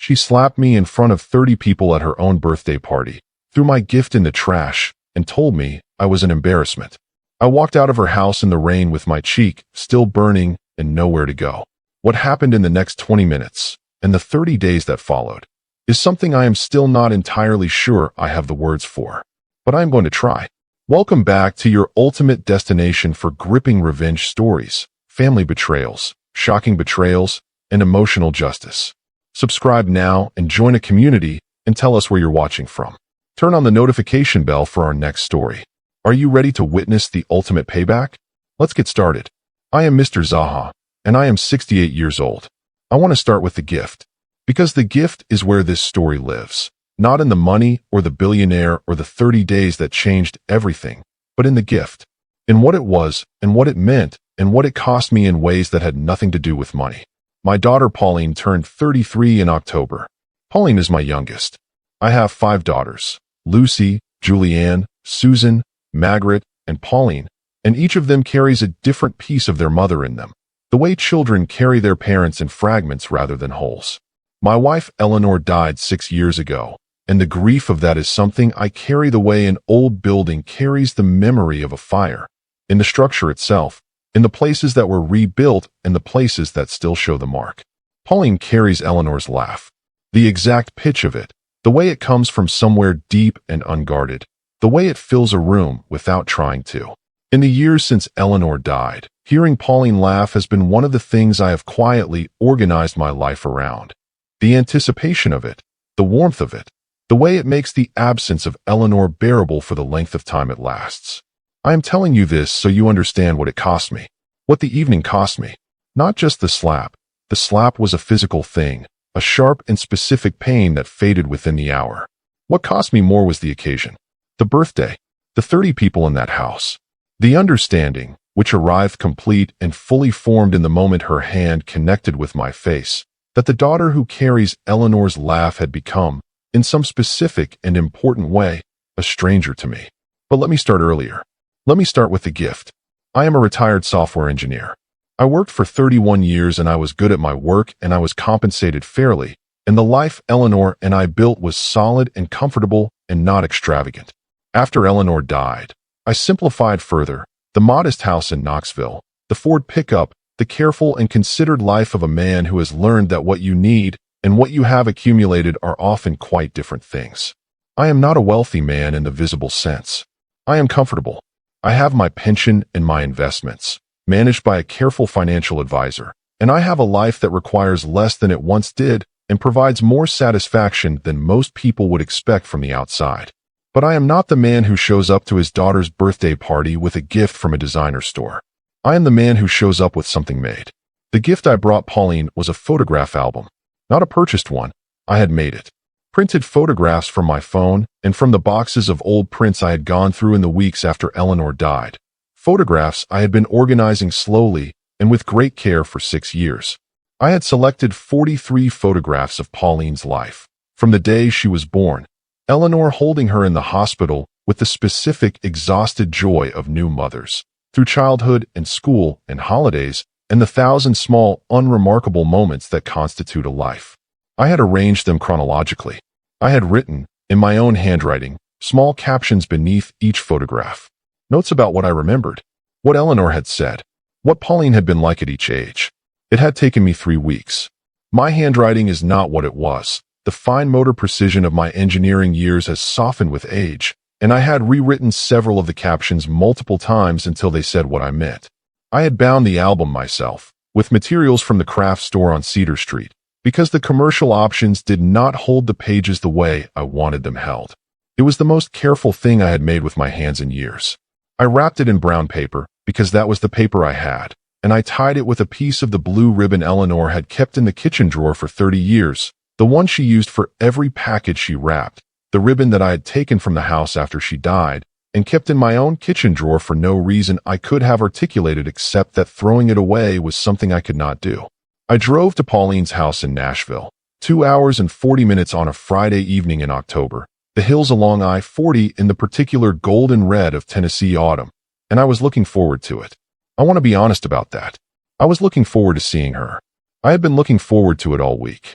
She slapped me in front of 30 people at her own birthday party, threw my gift in the trash, and told me I was an embarrassment. I walked out of her house in the rain with my cheek still burning and nowhere to go. What happened in the next 20 minutes, and the 30 days that followed, is something I am still not entirely sure I have the words for. But I am going to try. Welcome back to your ultimate destination for gripping revenge stories, family betrayals, shocking betrayals, and emotional justice. Subscribe now and join a community and tell us where you're watching from. Turn on the notification bell for our next story. Are you ready to witness the ultimate payback? Let's get started. I am Mr. ZAHA, and I am 68 years old. I want to start with the gift, because the gift is where this story lives. Not in the money or the billionaire or the 30 days that changed everything, but in the gift. In what it was and what it meant and what it cost me in ways that had nothing to do with money. My daughter Pauline turned 33 in October. Pauline is my youngest. I have 5 daughters, Lucy, Julianne, Susan, Margaret, and Pauline, and each of them carries a different piece of their mother in them, the way children carry their parents in fragments rather than wholes. My wife Eleanor died 6 years ago, and the grief of that is something I carry the way an old building carries the memory of a fire, in the structure itself, in the places that were rebuilt and the places that still show the mark. Pauline carries Eleanor's laugh, the exact pitch of it, the way it comes from somewhere deep and unguarded, the way it fills a room without trying to. In the years since Eleanor died, hearing Pauline laugh has been one of the things I have quietly organized my life around. The anticipation of it, the warmth of it, the way it makes the absence of Eleanor bearable for the length of time it lasts. I am telling you this so you understand what it cost me, what the evening cost me. Not just the slap. The slap was a physical thing, a sharp and specific pain that faded within the hour. What cost me more was the occasion. The birthday, the 30 people in that house. The understanding, which arrived complete and fully formed in the moment her hand connected with my face, that the daughter who carries Eleanor's laugh had become, in some specific and important way, a stranger to me. But let me start earlier. Let me start with the gift. I am a retired software engineer. I worked for 31 years and I was good at my work and I was compensated fairly, and the life Eleanor and I built was solid and comfortable and not extravagant. After Eleanor died, I simplified further: the modest house in Knoxville, the Ford pickup, the careful and considered life of a man who has learned that what you need and what you have accumulated are often quite different things. I am not a wealthy man in the visible sense. I am comfortable. I have my pension and my investments, managed by a careful financial advisor, and I have a life that requires less than it once did and provides more satisfaction than most people would expect from the outside. But I am not the man who shows up to his daughter's birthday party with a gift from a designer store. I am the man who shows up with something made. The gift I brought Pauline was a photograph album, not a purchased one. I had made it. Printed photographs from my phone and from the boxes of old prints I had gone through in the weeks after Eleanor died. Photographs I had been organizing slowly and with great care for 6 years. I had selected 43 photographs of Pauline's life, from the day she was born, Eleanor holding her in the hospital with the specific exhausted joy of new mothers, through childhood and school and holidays and the 1,000 small, unremarkable moments that constitute a life. I had arranged them chronologically. I had written, in my own handwriting, small captions beneath each photograph. Notes about what I remembered, what Eleanor had said, what Pauline had been like at each age. It had taken me 3 weeks. My handwriting is not what it was. The fine motor precision of my engineering years has softened with age, and I had rewritten several of the captions multiple times until they said what I meant. I had bound the album myself, with materials from the craft store on Cedar Street, because the commercial options did not hold the pages the way I wanted them held. It was the most careful thing I had made with my hands in years. I wrapped it in brown paper, because that was the paper I had, and I tied it with a piece of the blue ribbon Eleanor had kept in the kitchen drawer for 30 years, the one she used for every package she wrapped, the ribbon that I had taken from the house after she died, and kept in my own kitchen drawer for no reason I could have articulated except that throwing it away was something I could not do. I drove to Pauline's house in Nashville, 2 hours and 40 minutes on a Friday evening in October, the hills along I-40 in the particular golden red of Tennessee autumn, and I was looking forward to it. I want to be honest about that. I was looking forward to seeing her. I had been looking forward to it all week.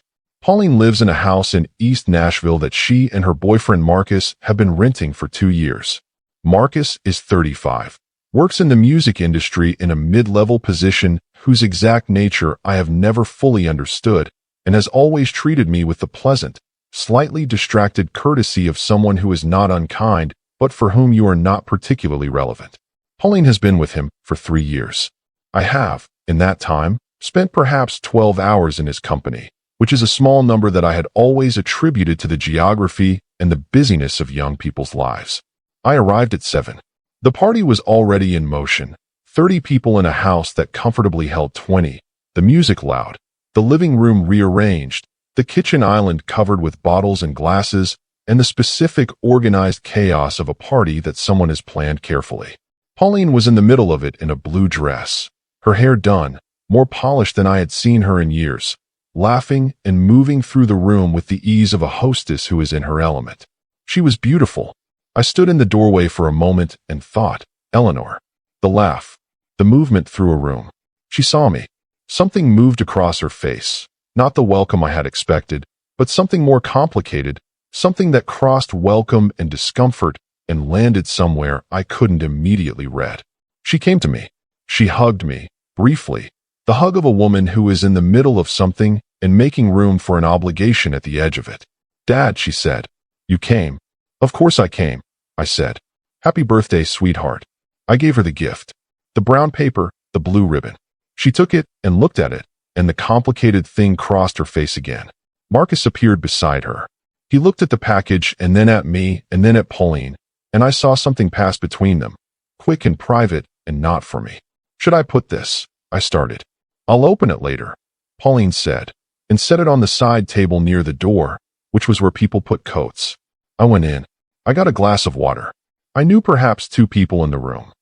Pauline lives in a house in East Nashville that she and her boyfriend Marcus have been renting for 2 years. Marcus is 35, works in the music industry in a mid-level position whose exact nature I have never fully understood, and has always treated me with the pleasant, slightly distracted courtesy of someone who is not unkind, but for whom you are not particularly relevant. Pauline has been with him for 3 years. I have, in that time, spent perhaps 12 hours in his company, which is a small number that I had always attributed to the geography and the busyness of young people's lives. I arrived at 7. The party was already in motion, 30 people in a house that comfortably held 20, the music loud, the living room rearranged, the kitchen island covered with bottles and glasses, and the specific organized chaos of a party that someone has planned carefully. Pauline was in the middle of it in a blue dress, her hair done, more polished than I had seen her in years, laughing and moving through the room with the ease of a hostess who is in her element. She was beautiful. I stood in the doorway for a moment and thought, Eleanor. The laugh, the movement through a room. She saw me. Something moved across her face, not the welcome I had expected, but something more complicated, something that crossed welcome and discomfort and landed somewhere I couldn't immediately read. She came to me. She hugged me, briefly, the hug of a woman who is in the middle of something and making room for an obligation at the edge of it. Dad, she said. You came. Of course I came, I said. Happy birthday, sweetheart. I gave her the gift. The brown paper, the blue ribbon. She took it and looked at it, and the complicated thing crossed her face again. Marcus appeared beside her. He looked at the package and then at me and then at Pauline, and I saw something pass between them, quick and private and not for me. Should I put this? I started. I'll open it later, Pauline said, and set it on the side table near the door, which was where people put coats. I went in. I got a glass of water. I knew perhaps 2 people in the room.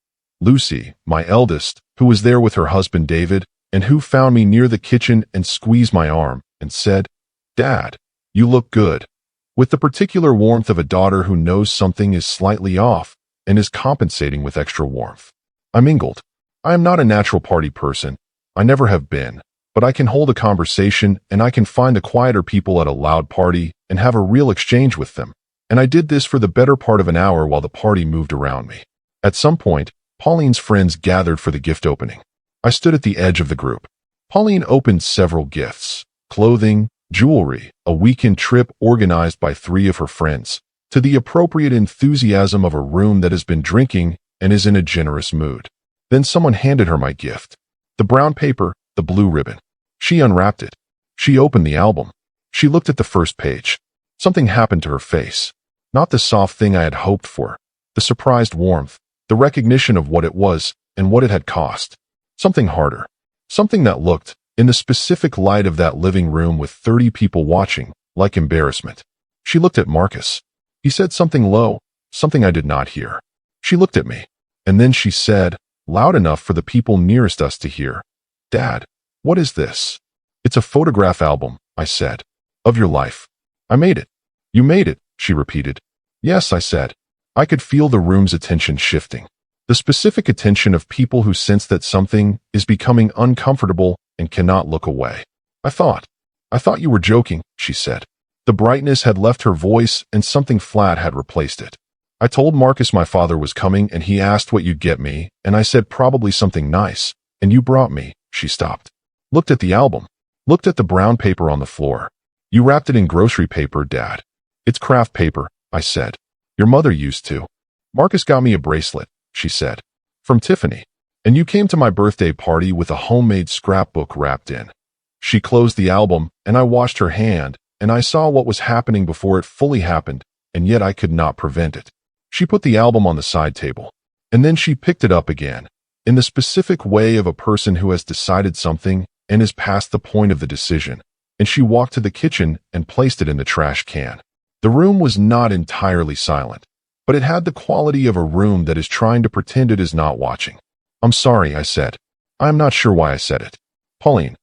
Lucy, my eldest, who was there with her husband David, and who found me near the kitchen and squeezed my arm and said, Dad, you look good. With the particular warmth of a daughter who knows something is slightly off and is compensating with extra warmth. I mingled. I am not a natural party person. I never have been, but I can hold a conversation and I can find the quieter people at a loud party and have a real exchange with them. And I did this for the better part of an hour while the party moved around me. At some point, Pauline's friends gathered for the gift opening. I stood at the edge of the group. Pauline opened several gifts, clothing, jewelry, a weekend trip organized by 3 of her friends, to the appropriate enthusiasm of a room that has been drinking and is in a generous mood. Then someone handed her my gift. The brown paper, the blue ribbon. She unwrapped it. She opened the album. She looked at the first page. Something happened to her face. Not the soft thing I had hoped for. The surprised warmth. The recognition of what it was and what it had cost. Something harder. Something that looked, in the specific light of that living room with 30 people watching, like embarrassment. She looked at Marcus. He said something low, something I did not hear. She looked at me, and then she said, loud enough for the people nearest us to hear, Dad, what is this? It's a photograph album, I said. Of your life. I made it. You made it, she repeated. Yes, I said. I could feel the room's attention shifting. The specific attention of people who sense that something is becoming uncomfortable and cannot look away. I thought you were joking, she said. The brightness had left her voice and something flat had replaced it. I told Marcus my father was coming and he asked what you'd get me, and I said probably something nice, and you brought me. She stopped. Looked at the album. Looked at the brown paper on the floor. You wrapped it in grocery paper, Dad. It's craft paper, I said. Your mother used to. Marcus got me a bracelet, she said. From Tiffany. And you came to my birthday party with a homemade scrapbook wrapped in. She closed the album, and I watched her hand, and I saw what was happening before it fully happened, and yet I could not prevent it. She put the album on the side table, and then she picked it up again, in the specific way of a person who has decided something and is past the point of the decision, and she walked to the kitchen and placed it in the trash can. The room was not entirely silent, but it had the quality of a room that is trying to pretend it is not watching. I'm sorry, I said. I am not sure why I said it. Pauline.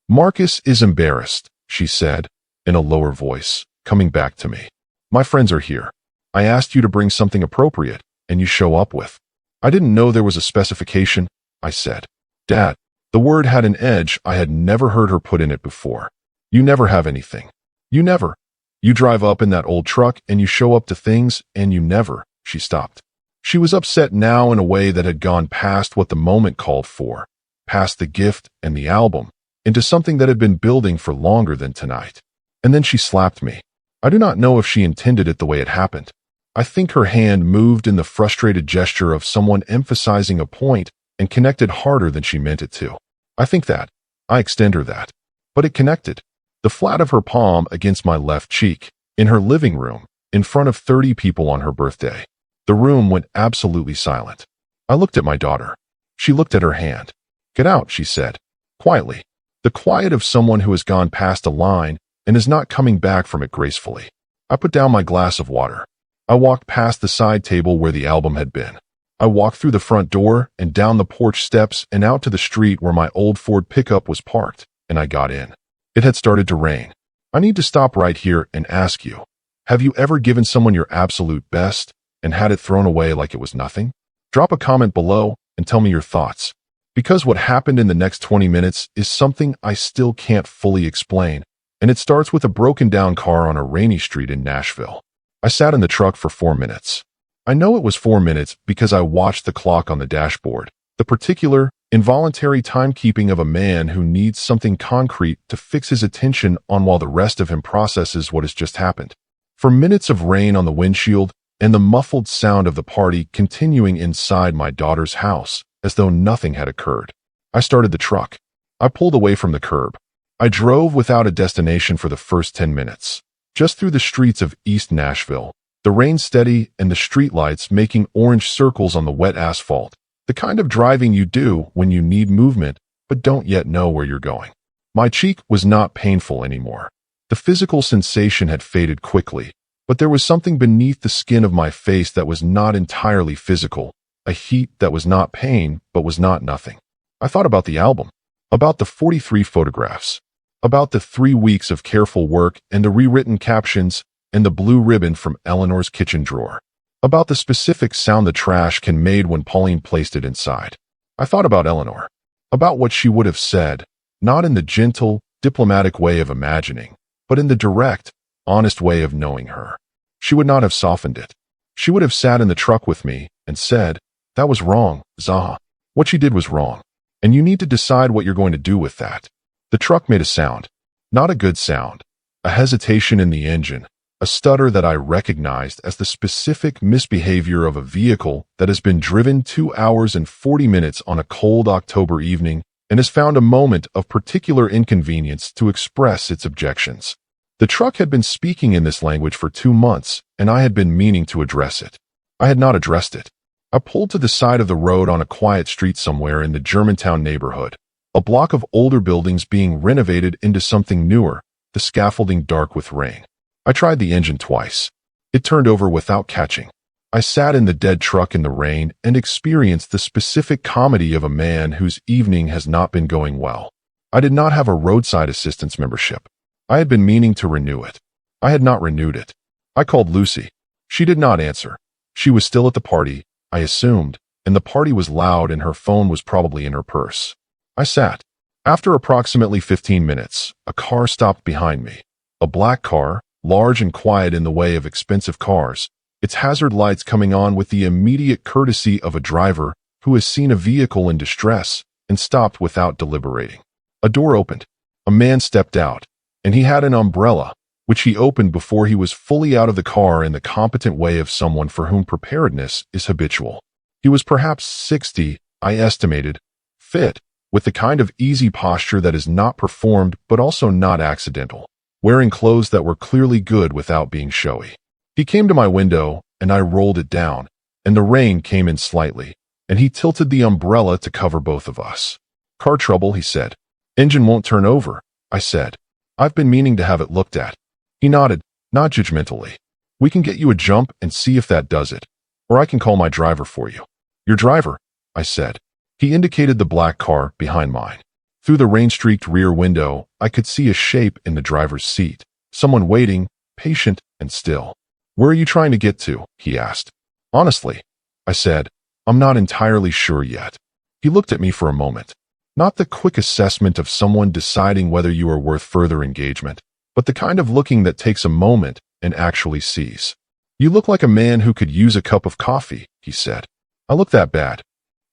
Marcus is embarrassed, she said, in a lower voice, coming back to me. My friends are here. I asked you to bring something appropriate, and you show up with. I didn't know there was a specification, I said. Dad. The word had an edge I had never heard her put in it before. You never have anything. You never. You drive up in that old truck and you show up to things and you never. She stopped. She was upset now in a way that had gone past what the moment called for, past the gift and the album, into something that had been building for longer than tonight. And then she slapped me. I do not know if she intended it the way it happened. I think her hand moved in the frustrated gesture of someone emphasizing a point and connected harder than she meant it to. I think that. I extend her that. But it connected. The flat of her palm against my left cheek, in her living room, in front of 30 people on her birthday. The room went absolutely silent. I looked at my daughter. She looked at her hand. Get out, she said, quietly. The quiet of someone who has gone past a line and is not coming back from it gracefully. I put down my glass of water. I walked past the side table where the album had been. I walked through the front door and down the porch steps and out to the street where my old Ford pickup was parked, and I got in. It had started to rain. I need to stop right here and ask you, have you ever given someone your absolute best and had it thrown away like it was nothing? Drop a comment below and tell me your thoughts. Because what happened in the next 20 minutes is something I still can't fully explain, and it starts with a broken down car on a rainy street in Nashville. I sat in the truck for 4 minutes. I know it was 4 minutes because I watched the clock on the dashboard, the particular, involuntary timekeeping of a man who needs something concrete to fix his attention on while the rest of him processes what has just happened. For minutes of rain on the windshield and the muffled sound of the party continuing inside my daughter's house, as though nothing had occurred. I started the truck. I pulled away from the curb. I drove without a destination for the first 10 minutes, just through the streets of East Nashville, the rain steady and the streetlights making orange circles on the wet asphalt, the kind of driving you do when you need movement but don't yet know where you're going. My cheek was not painful anymore. The physical sensation had faded quickly, but there was something beneath the skin of my face that was not entirely physical, a heat that was not pain but was not nothing. I thought about the album, about the 43 photographs, about the 3 weeks of careful work and the rewritten captions and the blue ribbon from Eleanor's kitchen drawer, about the specific sound the trash can made when Pauline placed it inside. I thought about Eleanor, about what she would have said, not in the gentle, diplomatic way of imagining, but in the direct, honest way of knowing her. She would not have softened it. She would have sat in the truck with me and said, "That was wrong, ZAHA. What she did was wrong, and you need to decide what you're going to do with that." The truck made a sound, not a good sound, a hesitation in the engine, a stutter that I recognized as the specific misbehavior of a vehicle that has been driven 2 hours and 40 minutes on a cold October evening and has found a moment of particular inconvenience to express its objections. The truck had been speaking in this language for 2 months, and I had been meaning to address it. I had not addressed it. I pulled to the side of the road on a quiet street somewhere in the Germantown neighborhood, a block of older buildings being renovated into something newer, the scaffolding dark with rain. I tried the engine twice. It turned over without catching. I sat in the dead truck in the rain and experienced the specific comedy of a man whose evening has not been going well. I did not have a roadside assistance membership. I had been meaning to renew it. I had not renewed it. I called Lucy. She did not answer. She was still at the party, I assumed, and the party was loud and her phone was probably in her purse. I sat. After approximately 15 minutes, a car stopped behind me. A black car, large and quiet in the way of expensive cars, its hazard lights coming on with the immediate courtesy of a driver who has seen a vehicle in distress and stopped without deliberating. A door opened. A man stepped out, and he had an umbrella, which he opened before he was fully out of the car in the competent way of someone for whom preparedness is habitual. He was perhaps 60, I estimated, fit, with the kind of easy posture that is not performed but also not accidental, wearing clothes that were clearly good without being showy. He came to my window, and I rolled it down, and the rain came in slightly, and he tilted the umbrella to cover both of us. "Car trouble," he said. "Engine won't turn over," I said. "I've been meaning to have it looked at." He nodded, not judgmentally. "We can get you a jump and see if that does it, or I can call my driver for you." "Your driver," I said. He indicated the black car behind mine. Through the rain-streaked rear window, I could see a shape in the driver's seat, someone waiting, patient and still. "Where are you trying to get to?" he asked. "Honestly," I said, "I'm not entirely sure yet." He looked at me for a moment. Not the quick assessment of someone deciding whether you are worth further engagement, but the kind of looking that takes a moment and actually sees. "You look like a man who could use a cup of coffee," he said. "I look that bad?"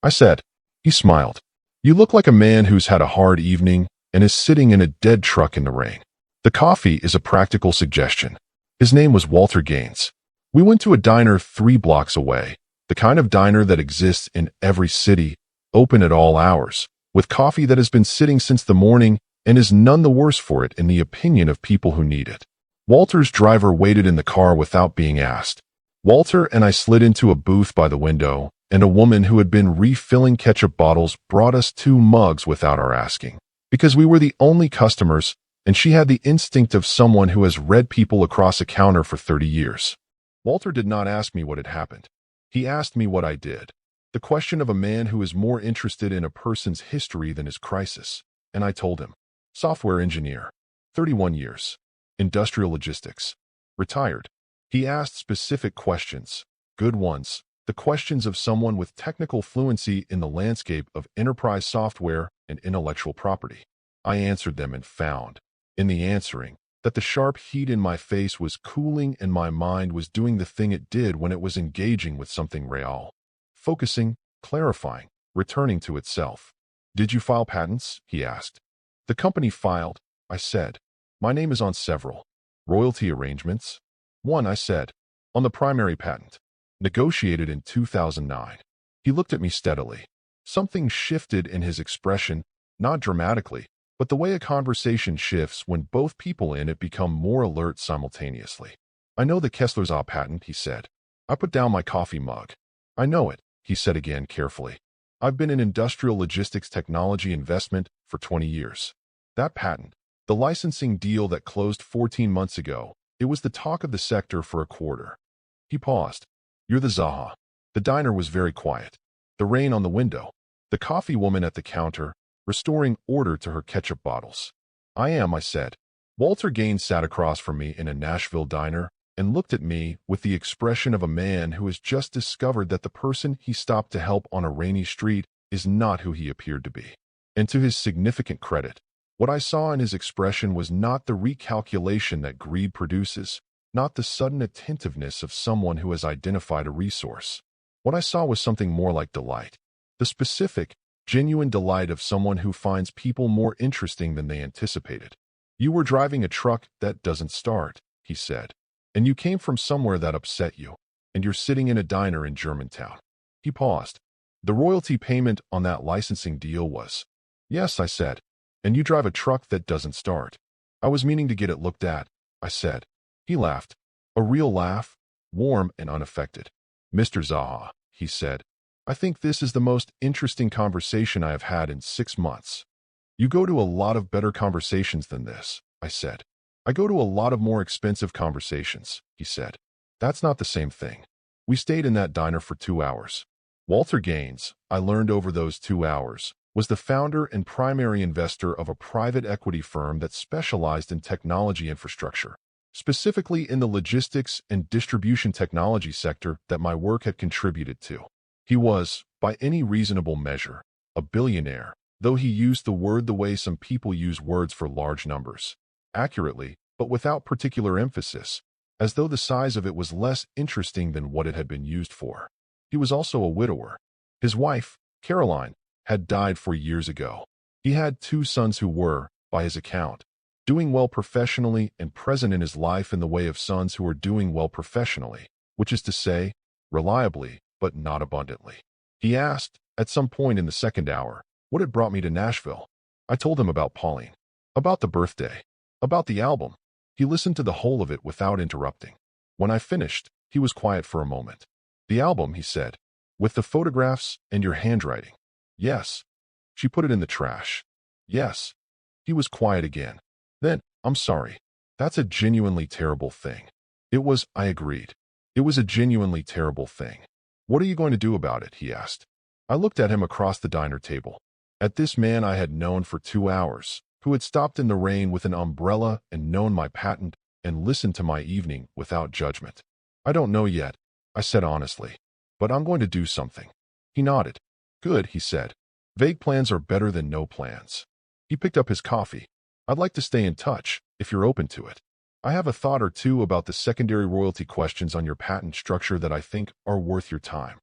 I said. He smiled. "You look like a man who's had a hard evening and is sitting in a dead truck in the rain." The coffee is a practical suggestion. His name was Walter Gaines. We went to a diner 3 blocks away, the kind of diner that exists in every city, open at all hours, with coffee that has been sitting since the morning and is none the worse for it in the opinion of people who need it. Walter's driver waited in the car without being asked. Walter and I slid into a booth by the window, and a woman who had been refilling ketchup bottles brought us 2 mugs without our asking, because we were the only customers, and she had the instinct of someone who has read people across a counter for 30 years. Walter did not ask me what had happened. He asked me what I did. The question of a man who is more interested in a person's history than his crisis. And I told him. Software engineer. 31 years. Industrial logistics. Retired. He asked specific questions. Good ones. The questions of someone with technical fluency in the landscape of enterprise software and intellectual property. I answered them and found, in the answering, that the sharp heat in my face was cooling and my mind was doing the thing it did when it was engaging with something real. Focusing, clarifying, returning to itself. "Did you file patents?" he asked. "The company filed," I said. "My name is on several. Royalty arrangements?" "One," I said. "On the primary patent. Negotiated in 2009. He looked at me steadily. Something shifted in his expression, not dramatically, but the way a conversation shifts when both people in it become more alert simultaneously. "I know the Kessler's ZAHA patent," he said. I put down my coffee mug. "I know it," he said again carefully. "I've been in industrial logistics technology investment for 20 years. That patent, the licensing deal that closed 14 months ago, it was the talk of the sector for a quarter." He paused. "You're the ZAHA." The diner was very quiet. The rain on the window. The coffee woman at the counter, restoring order to her ketchup bottles. "I am," I said. Walter Gaines sat across from me in a Nashville diner and looked at me with the expression of a man who has just discovered that the person he stopped to help on a rainy street is not who he appeared to be. And to his significant credit, what I saw in his expression was not the recalculation that greed produces, not the sudden attentiveness of someone who has identified a resource. What I saw was something more like delight. The specific, genuine delight of someone who finds people more interesting than they anticipated. "You were driving a truck that doesn't start," he said. "And you came from somewhere that upset you. And you're sitting in a diner in Germantown." He paused. "The royalty payment on that licensing deal was..." "Yes," I said. "And you drive a truck that doesn't start." "I was meaning to get it looked at," I said. He laughed. A real laugh, warm and unaffected. "Mr. ZAHA," he said, "I think this is the most interesting conversation I have had in 6 months." "You go to a lot of better conversations than this," I said. "I go to a lot of more expensive conversations," he said. "That's not the same thing." We stayed in that diner for 2 hours. Walter Gaines, I learned over those 2 hours, was the founder and primary investor of a private equity firm that specialized in technology infrastructure, specifically in the logistics and distribution technology sector that my work had contributed to. He was, by any reasonable measure, a billionaire, though he used the word the way some people use words for large numbers. Accurately, but without particular emphasis, as though the size of it was less interesting than what it had been used for. He was also a widower. His wife, Caroline, had died 4 years ago. He had 2 sons who were, by his account, doing well professionally and present in his life in the way of sons who are doing well professionally, which is to say, reliably, but not abundantly. He asked, at some point in the second hour, what had brought me to Nashville. I told him about Pauline, about the birthday, about the album. He listened to the whole of it without interrupting. When I finished, he was quiet for a moment. "The album," he said, "with the photographs and your handwriting." "Yes." "She put it in the trash." "Yes." He was quiet again. Then, "I'm sorry. That's a genuinely terrible thing." It was, I agreed. It was a genuinely terrible thing. "What are you going to do about it?" he asked. I looked at him across the diner table. At this man I had known for 2 hours, who had stopped in the rain with an umbrella and known my patent and listened to my evening without judgment. "I don't know yet," I said honestly, "but I'm going to do something." He nodded. "Good," he said. "Vague plans are better than no plans." He picked up his coffee. I'd like to stay in touch, if you're open to it. I have a thought or two about the secondary royalty questions on your patent structure that I think are worth your time.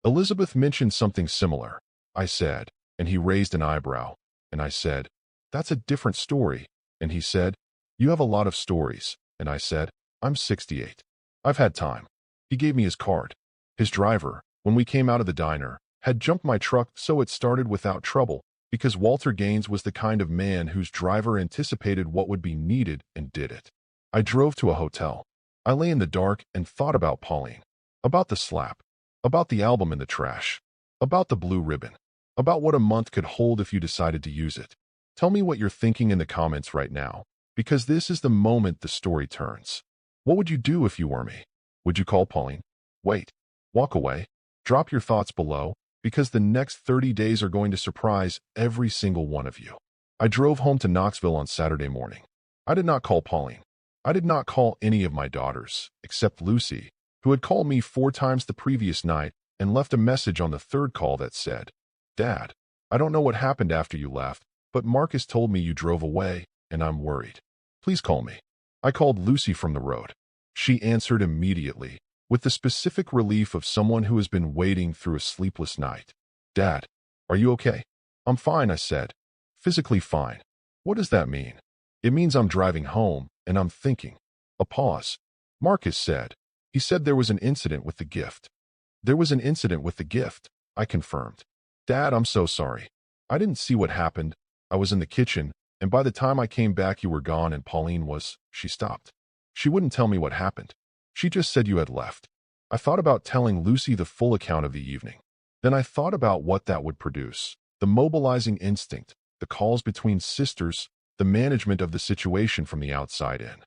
Elizabeth mentioned something similar, I said, and he raised an eyebrow, and I said, that's a different story, and he said, you have a lot of stories, and I said, I'm 68. I've had time. He gave me his card. His driver, when we came out of the diner, had jumped my truck so it started without trouble, because Walter Gaines was the kind of man whose driver anticipated what would be needed and did it. I drove to a hotel. I lay in the dark and thought about Pauline, about the slap, about the album in the trash, about the blue ribbon, about what a month could hold if you decided to use it. Tell me what you're thinking in the comments right now, because this is the moment the story turns. What would you do if you were me? Would you call Pauline? Wait. Walk away. Drop your thoughts below, because the next 30 days are going to surprise every single one of you. I drove home to Knoxville on Saturday morning. I did not call Pauline. I did not call any of my daughters, except Lucy, who had called me 4 times the previous night and left a message on the third call that said, Dad, I don't know what happened after you left, but Marcus told me you drove away, and I'm worried. Please call me. I called Lucy from the road. She answered immediately, with the specific relief of someone who has been waiting through a sleepless night. Dad, are you okay? I'm fine, I said. Physically fine. What does that mean? It means I'm driving home, and I'm thinking. A pause. Marcus said. He said there was an incident with the gift. There was an incident with the gift, I confirmed. Dad, I'm so sorry. I didn't see what happened. I was in the kitchen, and by the time I came back you were gone and Pauline was. She stopped. She wouldn't tell me what happened. She just said you had left. I thought about telling Lucy the full account of the evening. Then I thought about what that would produce. The mobilizing instinct, the calls between sisters, the management of the situation from the outside in.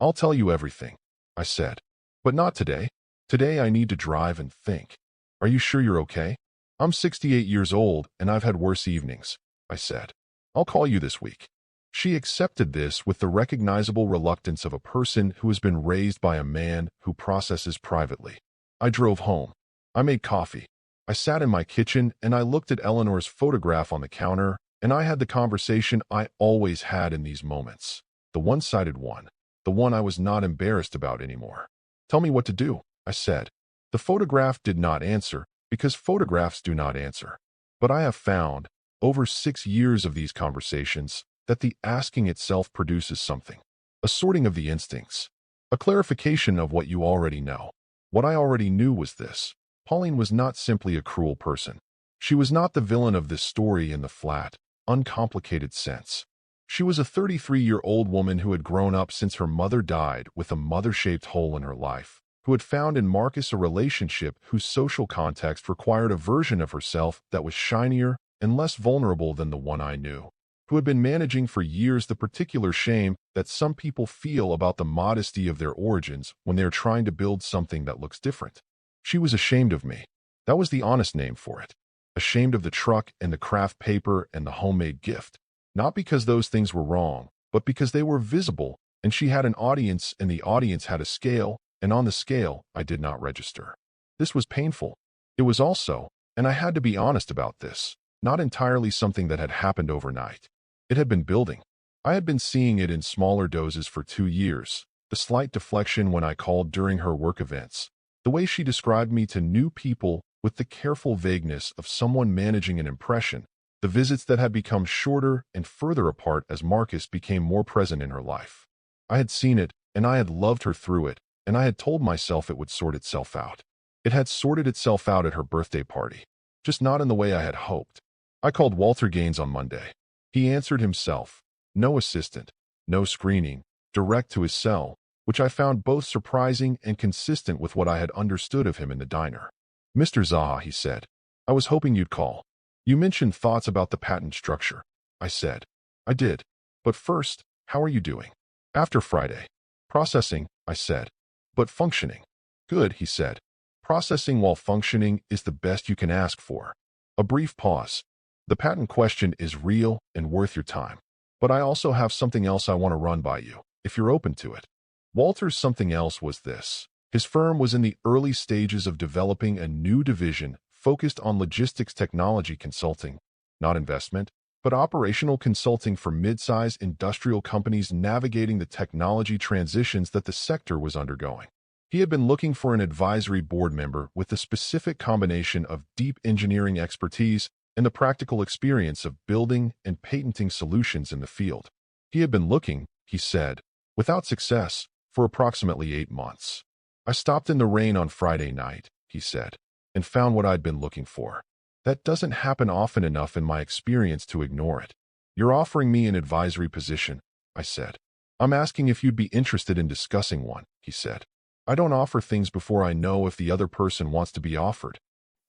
I'll tell you everything, I said. But not today. Today I need to drive and think. Are you sure you're okay? I'm 68 years old and I've had worse evenings, I said. I'll call you this week. She accepted this with the recognizable reluctance of a person who has been raised by a man who processes privately. I drove home. I made coffee. I sat in my kitchen and I looked at Eleanor's photograph on the counter, and I had the conversation I always had in these moments. The one-sided one. The one I was not embarrassed about anymore. Tell me what to do, I said. The photograph did not answer, because photographs do not answer. But I have found, over 6 years of these conversations, that the asking itself produces something. A sorting of the instincts. A clarification of what you already know. What I already knew was this. Pauline was not simply a cruel person. She was not the villain of this story in the flat, uncomplicated sense. She was a 33-year-old woman who had grown up since her mother died with a mother-shaped hole in her life, who had found in Marcus a relationship whose social context required a version of herself that was shinier and less vulnerable than the one I knew, who had been managing for years the particular shame that some people feel about the modesty of their origins when they are trying to build something that looks different. She was ashamed of me. That was the honest name for it. Ashamed of the truck and the craft paper and the homemade gift. Not because those things were wrong, but because they were visible, and she had an audience and the audience had a scale, and on the scale, I did not register. This was painful. It was also, and I had to be honest about this, not entirely something that had happened overnight. It had been building. I had been seeing it in smaller doses for 2 years. The slight deflection when I called during her work events. The way she described me to new people with the careful vagueness of someone managing an impression. The visits that had become shorter and further apart as Marcus became more present in her life. I had seen it, and I had loved her through it, and I had told myself it would sort itself out. It had sorted itself out at her birthday party, just not in the way I had hoped. I called Walter Gaines on Monday. He answered himself. No assistant, no screening, direct to his cell, which I found both surprising and consistent with what I had understood of him in the diner. Mr. ZAHA, he said, I was hoping you'd call. You mentioned thoughts about the patent structure. I said. I did. But first, how are you doing? After Friday. Processing, I said. But functioning. Good, he said. Processing while functioning is the best you can ask for. A brief pause. The patent question is real and worth your time. But I also have something else I want to run by you, if you're open to it. Walter's something else was this. His firm was in the early stages of developing a new division focused on logistics technology consulting, not investment, but operational consulting for mid-size industrial companies navigating the technology transitions that the sector was undergoing. He had been looking for an advisory board member with the specific combination of deep engineering expertise and the practical experience of building and patenting solutions in the field. He had been looking, he said, without success, for approximately 8 months. I stopped in the rain on Friday night, he said, and found what I'd been looking for. That doesn't happen often enough in my experience to ignore it. You're offering me an advisory position, I said. I'm asking if you'd be interested in discussing one, he said. I don't offer things before I know if the other person wants to be offered.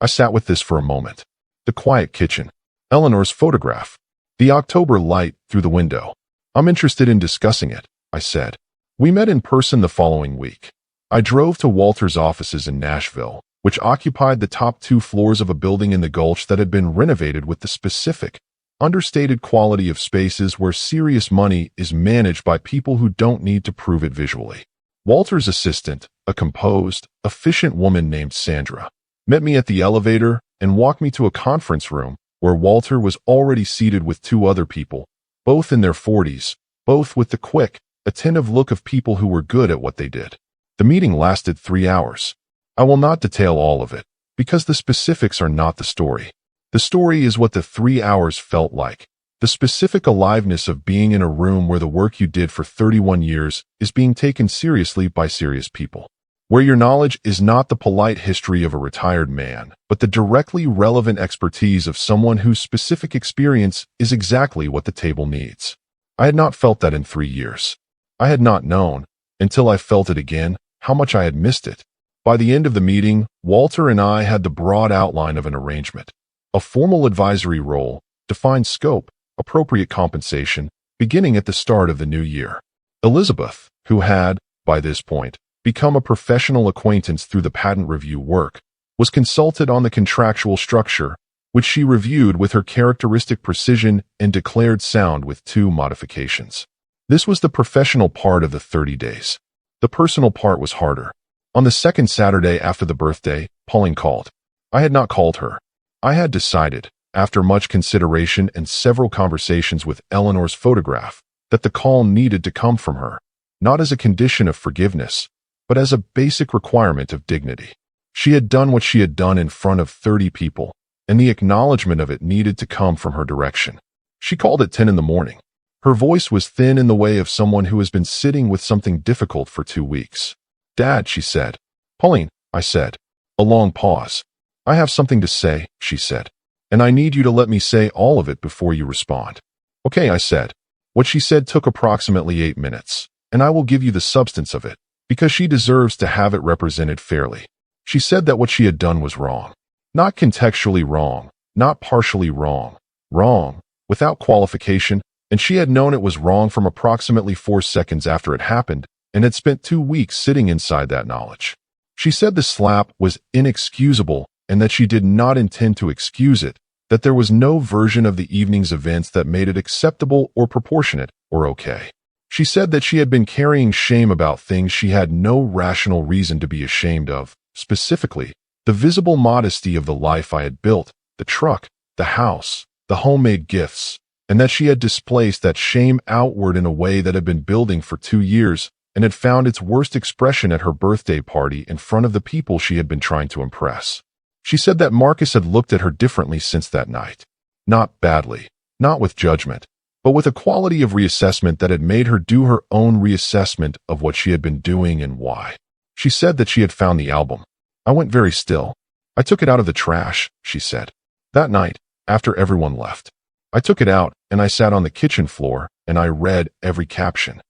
I sat with this for a moment. The quiet kitchen. Eleanor's photograph. The October light through the window. I'm interested in discussing it, I said. We met in person the following week. I drove to Walter's offices in Nashville, which occupied the top 2 floors of a building in the Gulch that had been renovated with the specific, understated quality of spaces where serious money is managed by people who don't need to prove it visually. Walter's assistant, a composed, efficient woman named Sandra, met me at the elevator and walked me to a conference room where Walter was already seated with 2 other people, both in their 40s, both with the quick, attentive look of people who were good at what they did. The meeting lasted 3 hours. I will not detail all of it, because the specifics are not the story. The story is what the 3 hours felt like. The specific aliveness of being in a room where the work you did for 31 years is being taken seriously by serious people. Where your knowledge is not the polite history of a retired man, but the directly relevant expertise of someone whose specific experience is exactly what the table needs. I had not felt that in 3 years. I had not known, until I felt it again, how much I had missed it. By the end of the meeting, Walter and I had the broad outline of an arrangement. A formal advisory role, defined scope, appropriate compensation, beginning at the start of the new year. Elizabeth, who had, by this point, become a professional acquaintance through the patent review work, was consulted on the contractual structure, which she reviewed with her characteristic precision and declared sound with 2 modifications. This was the professional part of the 30 days. The personal part was harder. On the second Saturday after the birthday, Pauline called. I had not called her. I had decided, after much consideration and several conversations with Eleanor's photograph, that the call needed to come from her, not as a condition of forgiveness, but as a basic requirement of dignity. She had done what she had done in front of 30 people, and the acknowledgement of it needed to come from her direction. She called at 10 in the morning. Her voice was thin in the way of someone who has been sitting with something difficult for 2 weeks. Dad, she said. Pauline, I said. A long pause. I have something to say, she said. And I need you to let me say all of it before you respond. Okay, I said. What she said took approximately 8 minutes, and I will give you the substance of it, because she deserves to have it represented fairly. She said that what she had done was wrong. Not contextually wrong, not partially wrong, wrong, without qualification, and she had known it was wrong from approximately 4 seconds after it happened, and had spent 2 weeks sitting inside that knowledge. She said the slap was inexcusable and that she did not intend to excuse it, that there was no version of the evening's events that made it acceptable or proportionate or okay. She said that she had been carrying shame about things she had no rational reason to be ashamed of, specifically, the visible modesty of the life I had built, the truck, the house, the homemade gifts, and that she had displaced that shame outward in a way that had been building for 2 years and had found its worst expression at her birthday party in front of the people she had been trying to impress. She said that Marcus had looked at her differently since that night. Not badly, not with judgment, but with a quality of reassessment that had made her do her own reassessment of what she had been doing and why. She said that she had found the album. I went very still. I took it out of the trash, she said. That night, after everyone left. I took it out, and I sat on the kitchen floor, and I read every caption.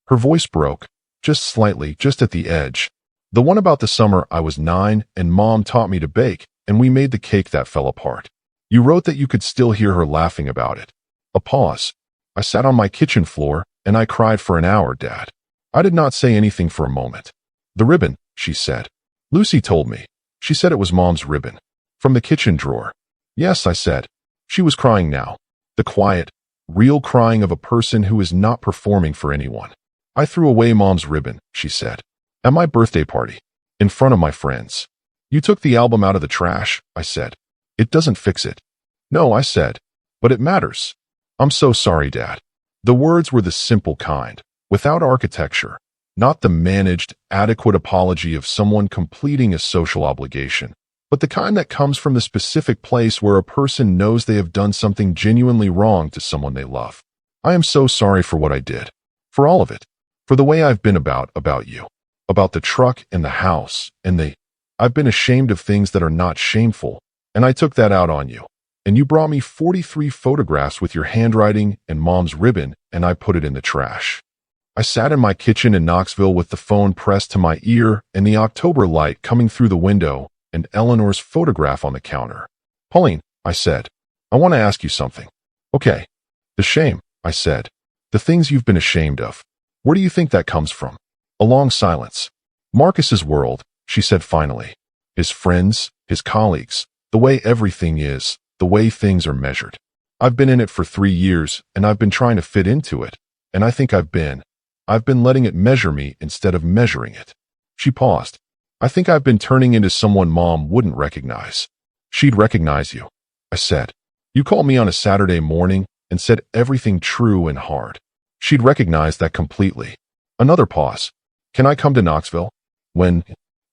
Her voice broke, just slightly, just at the edge. The one about the summer I was 9 and Mom taught me to bake, and we made the cake that fell apart. You wrote that you could still hear her laughing about it. A pause. I sat on my kitchen floor, and I cried for an hour, Dad. I did not say anything for a moment. The ribbon, she said. Lucy told me. She said it was Mom's ribbon. From the kitchen drawer. Yes, I said. She was crying now. The quiet, real crying of a person who is not performing for anyone. I threw away Mom's ribbon, she said. At my birthday party. In front of my friends. You took the album out of the trash, I said. It doesn't fix it. No, I said. But it matters. I'm so sorry, Dad. The words were the simple kind, without architecture, not the managed, adequate apology of someone completing a social obligation, but the kind that comes from the specific place where a person knows they have done something genuinely wrong to someone they love. I am so sorry for what I did. For all of it. For the way I've been about you. About the truck and the house and I've been ashamed of things that are not shameful, and I took that out on you. And you brought me 43 photographs with your handwriting and Mom's ribbon, and I put it in the trash. I sat in my kitchen in Knoxville with the phone pressed to my ear and the October light coming through the window and Eleanor's photograph on the counter. Pauline, I said, I want to ask you something. Okay. The shame, I said. The things you've been ashamed of. Where do you think that comes from? A long silence. Marcus's world, she said finally. His friends, his colleagues, the way everything is, the way things are measured. I've been in it for 3 years, and I've been trying to fit into it, and I think I've been letting it measure me instead of measuring it. She paused. I think I've been turning into someone Mom wouldn't recognize. She'd recognize you, I said. You called me on a Saturday morning and said everything true and hard. She'd recognize that completely. Another pause. Can I come to Knoxville? When?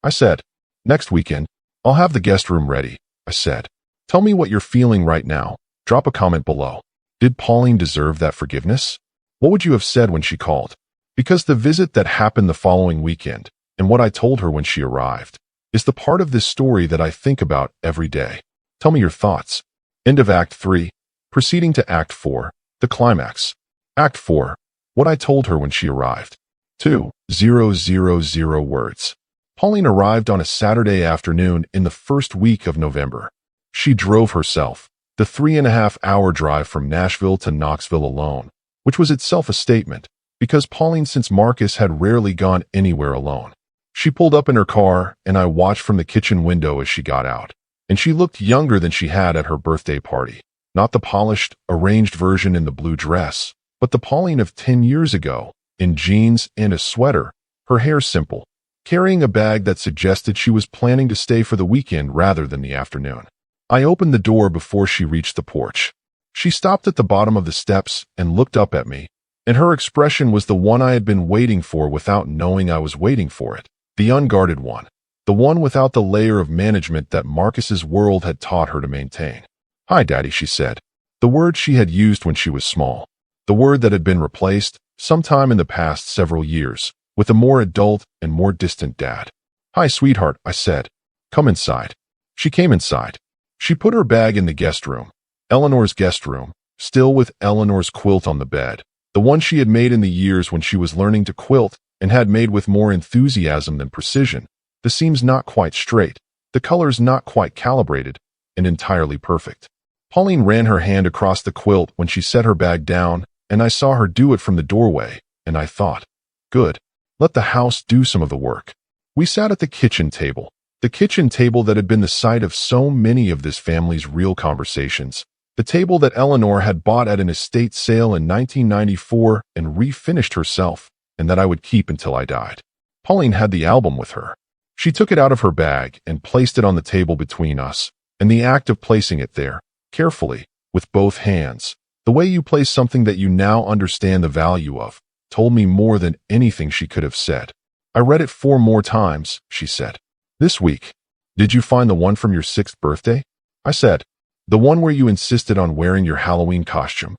I said. Next weekend. I'll have the guest room ready, I said. Tell me what you're feeling right now. Drop a comment below. Did Pauline deserve that forgiveness? What would you have said when she called? Because the visit that happened the following weekend, and what I told her when she arrived, is the part of this story that I think about every day. Tell me your thoughts. End of Act 3. Proceeding to Act 4, the climax. Act 4, what I told her when she arrived. 2,000 words. Pauline arrived on a Saturday afternoon in the first week of November. She drove herself, the 3.5-hour drive from Nashville to Knoxville alone, which was itself a statement, because Pauline since Marcus had rarely gone anywhere alone. She pulled up in her car, and I watched from the kitchen window as she got out, and she looked younger than she had at her birthday party. Not the polished, arranged version in the blue dress, but the Pauline of 10 years ago, in jeans and a sweater, her hair simple, carrying a bag that suggested she was planning to stay for the weekend rather than the afternoon. I opened the door before she reached the porch. She stopped at the bottom of the steps and looked up at me, and her expression was the one I had been waiting for without knowing I was waiting for it. The unguarded one. The one without the layer of management that Marcus's world had taught her to maintain. Hi, Daddy, she said. The word she had used when she was small. The word that had been replaced, sometime in the past several years, with a more adult and more distant dad. Hi, sweetheart, I said. Come inside. She came inside. She put her bag in the guest room. Eleanor's guest room, still with Eleanor's quilt on the bed. The one she had made in the years when she was learning to quilt and had made with more enthusiasm than precision. The seams not quite straight, the colors not quite calibrated, and entirely perfect. Pauline ran her hand across the quilt when she set her bag down, and I saw her do it from the doorway, and I thought, good. Let the house do some of the work. We sat at the kitchen table that had been the site of so many of this family's real conversations, the table that Eleanor had bought at an estate sale in 1994 and refinished herself, and that I would keep until I died. Pauline had the album with her. She took it out of her bag and placed it on the table between us, and the act of placing it there, carefully, with both hands, the way you place something that you now understand the value of, told me more than anything she could have said. I read it 4 more times, she said. This week. Did you find the one from your 6th birthday? I said. The one where you insisted on wearing your Halloween costume.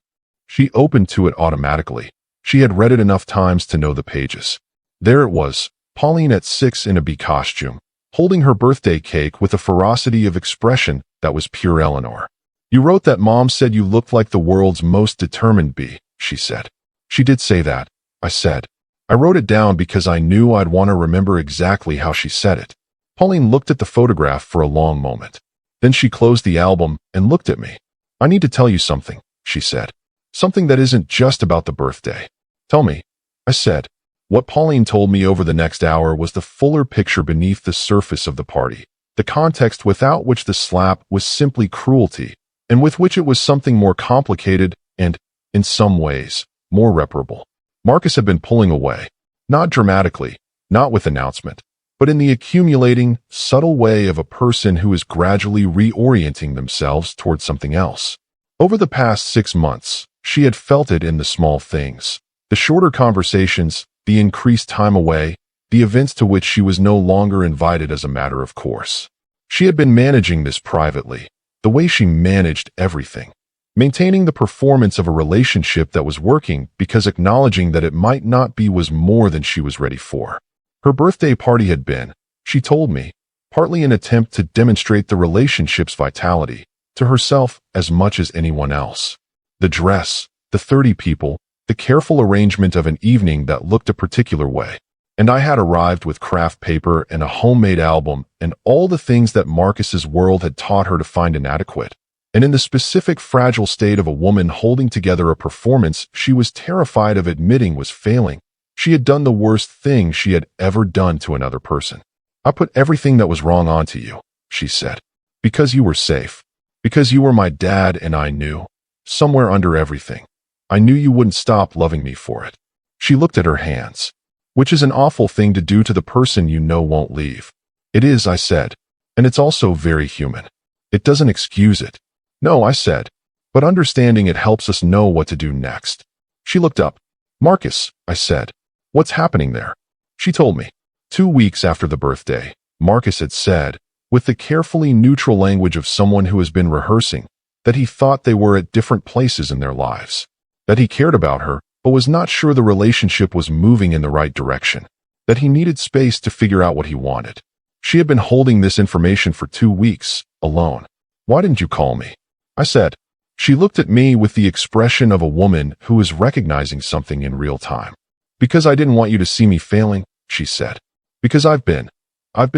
She opened to it automatically. She had read it enough times to know the pages. There it was, Pauline at 6 in a bee costume, holding her birthday cake with a ferocity of expression that was pure Eleanor. You wrote that Mom said you looked like the world's most determined bee, she said. She did say that, I said. I wrote it down because I knew I'd want to remember exactly how she said it. Pauline looked at the photograph for a long moment. Then she closed the album and looked at me. I need to tell you something, she said. Something that isn't just about the birthday. Tell me, I said. What Pauline told me over the next hour was the fuller picture beneath the surface of the party, the context without which the slap was simply cruelty, and with which it was something more complicated and, in some ways, more reparable. Marcus had been pulling away, not dramatically, not with announcement, but in the accumulating, subtle way of a person who is gradually reorienting themselves towards something else. Over the past 6 months, She had felt it in the small things. The shorter conversations, the increased time away, the events to which she was no longer invited as a matter of course. She had been managing this privately, the way she managed everything. Maintaining the performance of a relationship that was working because acknowledging that it might not be was more than she was ready for. Her birthday party had been, she told me, partly an attempt to demonstrate the relationship's vitality, to herself as much as anyone else. The dress, the 30 people, the careful arrangement of an evening that looked a particular way. And I had arrived with craft paper and a homemade album and all the things that Marcus's world had taught her to find inadequate. And in the specific fragile state of a woman holding together a performance she was terrified of admitting was failing, she had done the worst thing she had ever done to another person. I put everything that was wrong onto you, she said. Because you were safe. Because you were my dad and I knew, somewhere under everything, I knew you wouldn't stop loving me for it. She looked at her hands. Which is an awful thing to do to the person you know won't leave. It is, I said. And it's also very human. It doesn't excuse it. No, I said. But understanding it helps us know what to do next. She looked up. Marcus, I said. What's happening there? She told me. 2 weeks after the birthday, Marcus had said, with the carefully neutral language of someone who has been rehearsing, that he thought they were at different places in their lives. That he cared about her, but was not sure the relationship was moving in the right direction, that he needed space to figure out what he wanted. She had been holding this information for 2 weeks, alone. Why didn't you call me? I said. She looked at me with the expression of a woman who is recognizing something in real time. Because I didn't want you to see me failing, she said. Because I've been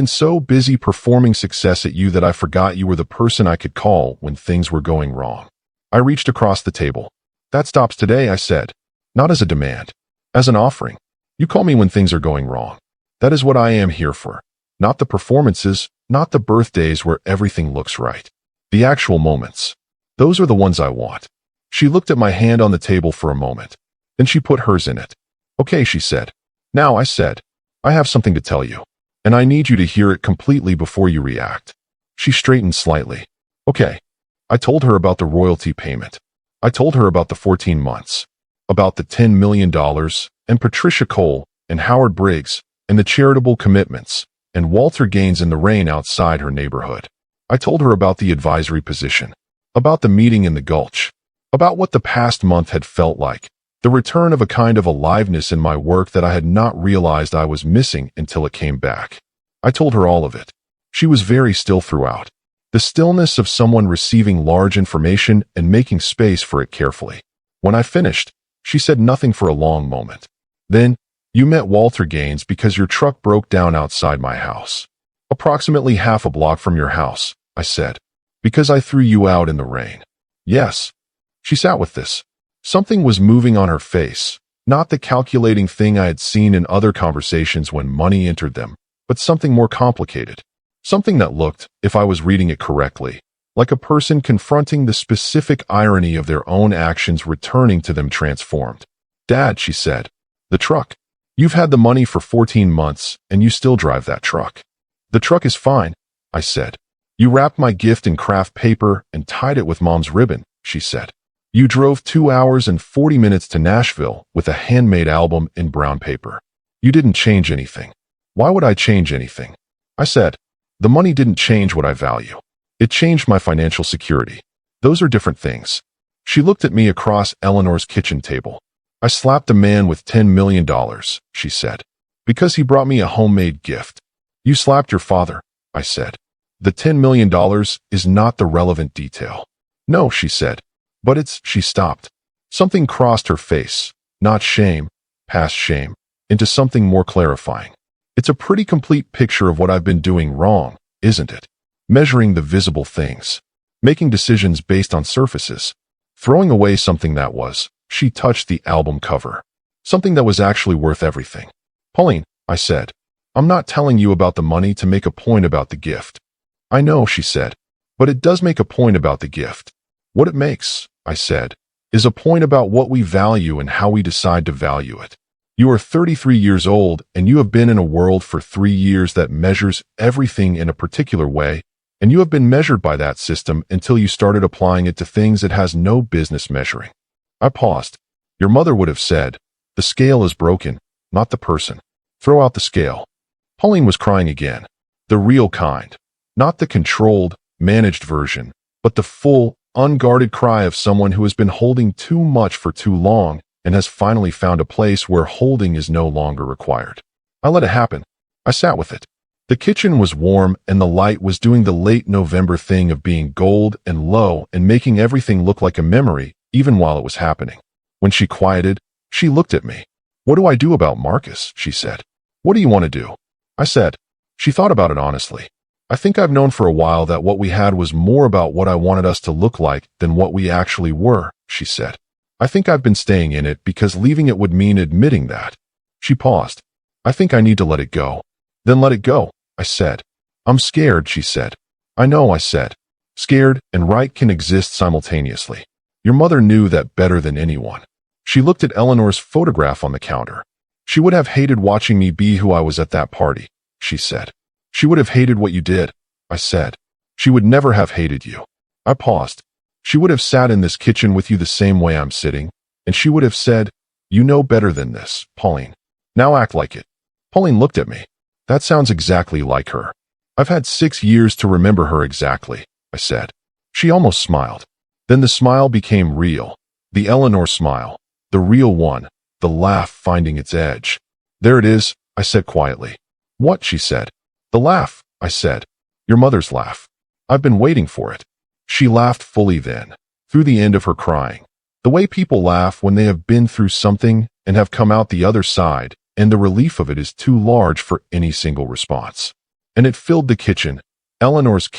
so busy performing success at you that I forgot you were the person I could call when things were going wrong. I reached across the table. That stops today, I said. Not as a demand, as an offering. You call me when things are going wrong. That is what I am here for. Not the performances, not the birthdays where everything looks right. The actual moments. Those are the ones I want. She looked at my hand on the table for a moment. Then she put hers in it. Okay, she said. Now, I said, I have something to tell you. And I need you to hear it completely before you react. She straightened slightly. Okay. I told her about the royalty payment. I told her about the 14 months. About the $10 million, and Patricia Cole, and Howard Briggs, and the charitable commitments, and Walter Gaines in the rain outside her neighborhood. I told her about the advisory position, about the meeting in the Gulch, about what the past month had felt like, the return of a kind of aliveness in my work that I had not realized I was missing until it came back. I told her all of it. She was very still throughout. The stillness of someone receiving large information and making space for it carefully. When I finished, she said nothing for a long moment. Then, you met Walter Gaines because your truck broke down outside my house. Approximately half a block from your house, I said. Because I threw you out in the rain. Yes. She sat with this. Something was moving on her face, not the calculating thing I had seen in other conversations when money entered them, but something more complicated. Something that looked, if I was reading it correctly, like a person confronting the specific irony of their own actions returning to them transformed. Dad, she said. The truck. You've had the money for 14 months, and you still drive that truck. The truck is fine, I said. You wrapped my gift in craft paper and tied it with Mom's ribbon, she said. You drove 2 hours and 40 minutes to Nashville with a handmade album in brown paper. You didn't change anything. Why would I change anything? I said. The money didn't change what I value. It changed my financial security. Those are different things. She looked at me across Eleanor's kitchen table. I slapped a man with $10 million, she said. Because he brought me a homemade gift. You slapped your father, I said. The $10 million is not the relevant detail. No, she said. But it's, she stopped. Something crossed her face, not shame, past shame, into something more clarifying. It's a pretty complete picture of what I've been doing wrong, isn't it? Measuring the visible things, making decisions based on surfaces, throwing away something that was, she touched the album cover, something that was actually worth everything. Pauline, I said, I'm not telling you about the money to make a point about the gift. I know, she said, but it does make a point about the gift. What it makes, I said, is a point about what we value and how we decide to value it. You are 33 years old and you have been in a world for 3 years that measures everything in a particular way, and you have been measured by that system until you started applying it to things it has no business measuring. I paused. Your mother would have said, the scale is broken, not the person. Throw out the scale. Pauline was crying again. The real kind. Not the controlled, managed version, but the full, unguarded cry of someone who has been holding too much for too long and has finally found a place where holding is no longer required. I let it happen. I sat with it. The kitchen was warm and the light was doing the late November thing of being gold and low and making everything look like a memory, even while it was happening. When she quieted, she looked at me. What do I do about Marcus? She said. What do you want to do? I said. She thought about it honestly. I think I've known for a while that what we had was more about what I wanted us to look like than what we actually were, she said. I think I've been staying in it because leaving it would mean admitting that. She paused. I think I need to let it go. Then let it go, I said. I'm scared, she said. I know, I said. Scared and right can exist simultaneously. Your mother knew that better than anyone. She looked at Eleanor's photograph on the counter. She would have hated watching me be who I was at that party, she said. She would have hated what you did, I said. She would never have hated you. I paused. She would have sat in this kitchen with you the same way I'm sitting, and she would have said, you know better than this, Pauline. Now act like it. Pauline looked at me. That sounds exactly like her. I've had 6 years to remember her exactly, I said. She almost smiled. Then the smile became real. The Eleanor smile. The real one. The laugh finding its edge. There it is, I said quietly. What? She said. The laugh, I said. Your mother's laugh. I've been waiting for it. She laughed fully then, through the end of her crying. The way people laugh when they have been through something and have come out the other side, and the relief of it is too large for any single response. And it filled the kitchen, Eleanor's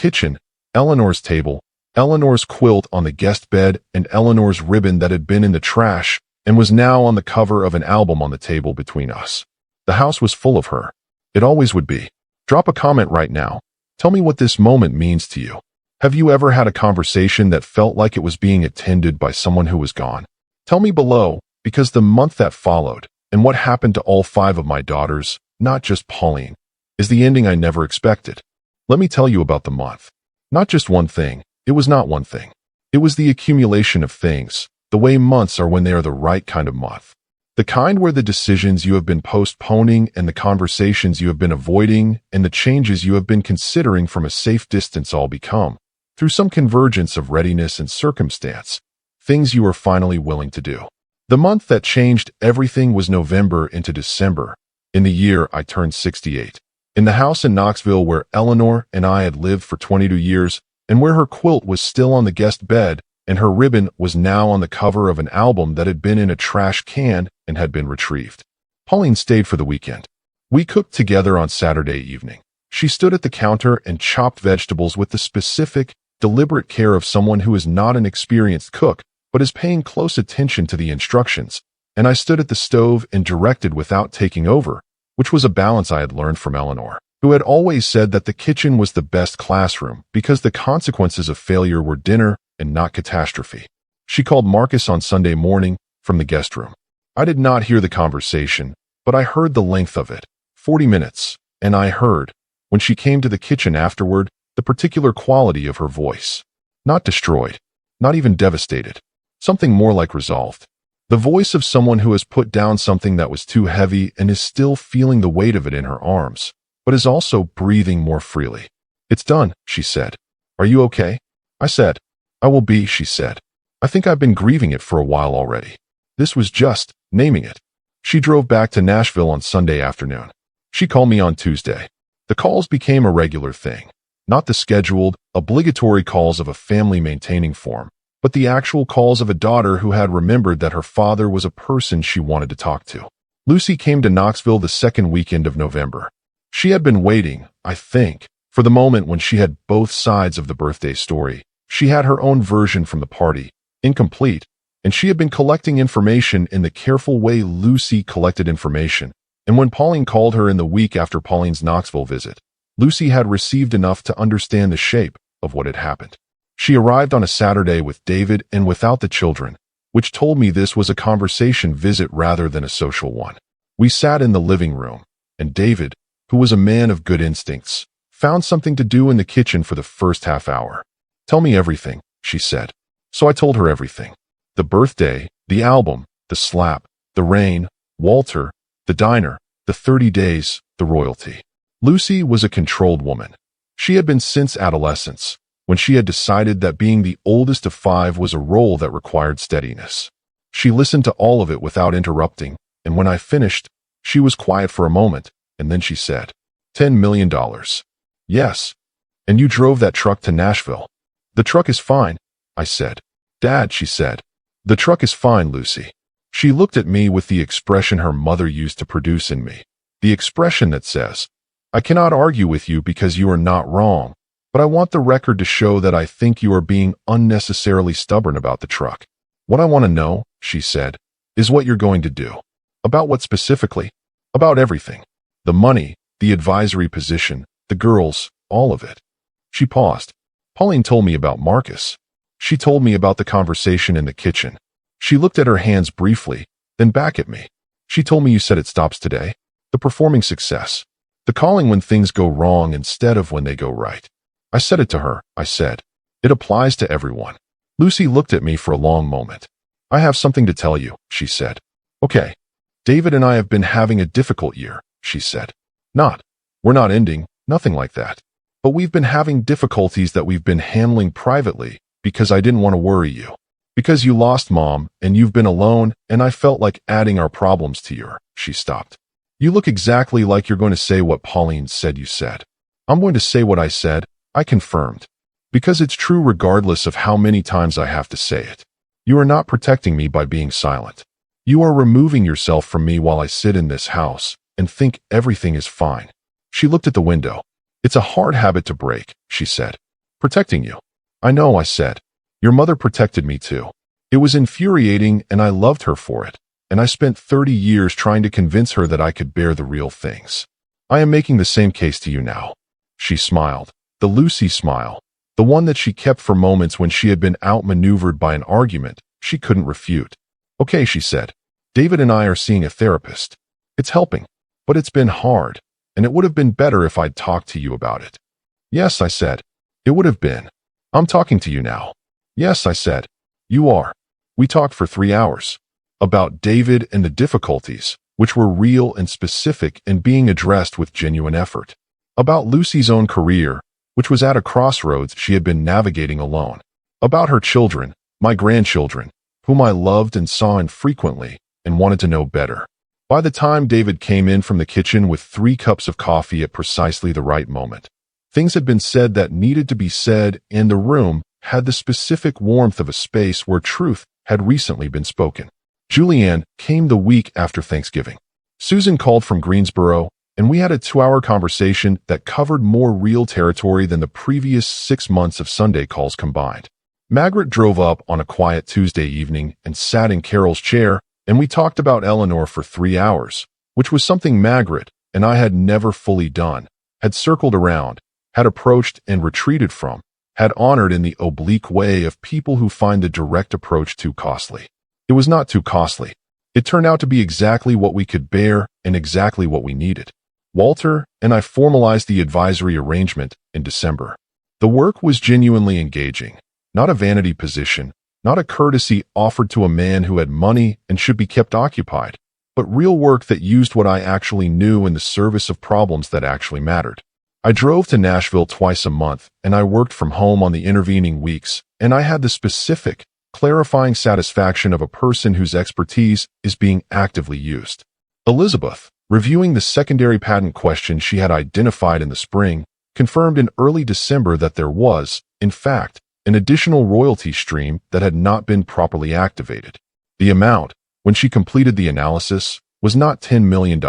table, Eleanor's quilt on the guest bed, and Eleanor's ribbon that had been in the trash and was now on the cover of an album on the table between us. The house was full of her. It always would be. Drop a comment right now. Tell me what this moment means to you. Have you ever had a conversation that felt like it was being attended by someone who was gone? Tell me below, because the month that followed, and what happened to all 5 of my daughters, not just Pauline, is the ending I never expected. Let me tell you about the month. Not just one thing. It was not one thing. It was the accumulation of things, the way months are when they are the right kind of month. The kind where the decisions you have been postponing and the conversations you have been avoiding and the changes you have been considering from a safe distance all become, through some convergence of readiness and circumstance, things you are finally willing to do. The month that changed everything was November into December, in the year I turned 68. In the house in Knoxville where Eleanor and I had lived for 22 years, and where her quilt was still on the guest bed, and her ribbon was now on the cover of an album that had been in a trash can and had been retrieved. Pauline stayed for the weekend. We cooked together on Saturday evening. She stood at the counter and chopped vegetables with the specific, deliberate care of someone who is not an experienced cook, but is paying close attention to the instructions, and I stood at the stove and directed without taking over, which was a balance I had learned from Eleanor, who had always said that the kitchen was the best classroom because the consequences of failure were dinner and not catastrophe. She called Marcus on Sunday morning from the guest room. I did not hear the conversation, but I heard the length of it, 40 minutes, and I heard, when she came to the kitchen afterward, the particular quality of her voice. Not destroyed, not even devastated, something more like resolved. The voice of someone who has put down something that was too heavy and is still feeling the weight of it in her arms, but is also breathing more freely. It's done, she said. Are you okay? I said. I will be, she said. I think I've been grieving it for a while already. This was just naming it. She drove back to Nashville on Sunday afternoon. She called me on Tuesday. The calls became a regular thing. Not the scheduled, obligatory calls of a family maintaining form, but the actual calls of a daughter who had remembered that her father was a person she wanted to talk to. Lucy came to Knoxville the second weekend of November. She had been waiting, I think, for the moment when she had both sides of the birthday story. She had her own version from the party, incomplete, and she had been collecting information in the careful way Lucy collected information. And when Pauline called her in the week after Pauline's Knoxville visit, Lucy had received enough to understand the shape of what had happened. She arrived on a Saturday with David and without the children, which told me this was a conversation visit rather than a social one. We sat in the living room, and David, who was a man of good instincts, found something to do in the kitchen for the first half hour. Tell me everything, she said. So I told her everything. The birthday, The album, the slap, the rain, Walter, the diner, the 30 days, the royalty. Lucy was a controlled woman. She had been since adolescence, when she had decided that being the oldest of 5 was a role that required steadiness. She listened to all of it without interrupting, and when I finished, she was quiet for a moment, and then she said, $10 million. Yes. And you drove that truck to Nashville. The truck is fine, I said. Dad, she said. The truck is fine, Lucy. She looked at me with the expression her mother used to produce in me. The expression that says, I cannot argue with you because you are not wrong, but I want the record to show that I think you are being unnecessarily stubborn about the truck. What I want to know, she said, is what you're going to do. About what specifically? About everything. The money, the advisory position, the girls, all of it. She paused. Pauline told me about Marcus. She told me about the conversation in the kitchen. She looked at her hands briefly, then back at me. She told me you said it stops today. The performing success. The calling when things go wrong instead of when they go right. I said it to her, I said. It applies to everyone. Lucy looked at me for a long moment. I have something to tell you, she said. Okay. David and I have been having a difficult year, she said. We're not ending, nothing like that. But we've been having difficulties that we've been handling privately because I didn't want to worry you. Because you lost Mom and you've been alone and I felt like adding our problems to your, she stopped. You look exactly like you're going to say what Pauline said you said. I'm going to say what I said, I confirmed. Because it's true regardless of how many times I have to say it. You are not protecting me by being silent. You are removing yourself from me while I sit in this house and think everything is fine. She looked at the window. It's a hard habit to break, she said. Protecting you. I know, I said. Your mother protected me too. It was infuriating and I loved her for it. And I spent 30 years trying to convince her that I could bear the real things. I am making the same case to you now. She smiled. The Lucy smile. The one that she kept for moments when she had been outmaneuvered by an argument she couldn't refute. Okay, she said. David and I are seeing a therapist. It's helping. But it's been hard. And it would have been better if I'd talked to you about it. Yes, I said. It would have been. I'm talking to you now. Yes, I said. You are. We talked for 3 hours. About David and the difficulties, which were real and specific and being addressed with genuine effort. About Lucy's own career, which was at a crossroads she had been navigating alone. About her children, my grandchildren, whom I loved and saw infrequently and wanted to know better. By the time David came in from the kitchen with 3 cups of coffee at precisely the right moment, things had been said that needed to be said, and the room had the specific warmth of a space where truth had recently been spoken. Julianne came the week after Thanksgiving. Susan called from Greensboro, and we had a 2-hour conversation that covered more real territory than the previous 6 months of Sunday calls combined. Margaret drove up on a quiet Tuesday evening and sat in Carol's chair, and we talked about Eleanor for 3 hours, which was something Margaret and I had never fully done, had circled around, had approached and retreated from, had honored in the oblique way of people who find the direct approach too costly. It was not too costly. It turned out to be exactly what we could bear and exactly what we needed. Walter and I formalized the advisory arrangement in December. The work was genuinely engaging, not a vanity position, not a courtesy offered to a man who had money and should be kept occupied, but real work that used what I actually knew in the service of problems that actually mattered. I drove to Nashville twice a month, and I worked from home on the intervening weeks, and I had the specific, clarifying satisfaction of a person whose expertise is being actively used. Elizabeth, reviewing the secondary patent question she had identified in the spring, confirmed in early December that there was, in fact, an additional royalty stream that had not been properly activated. The amount, when she completed the analysis, was not $10 million.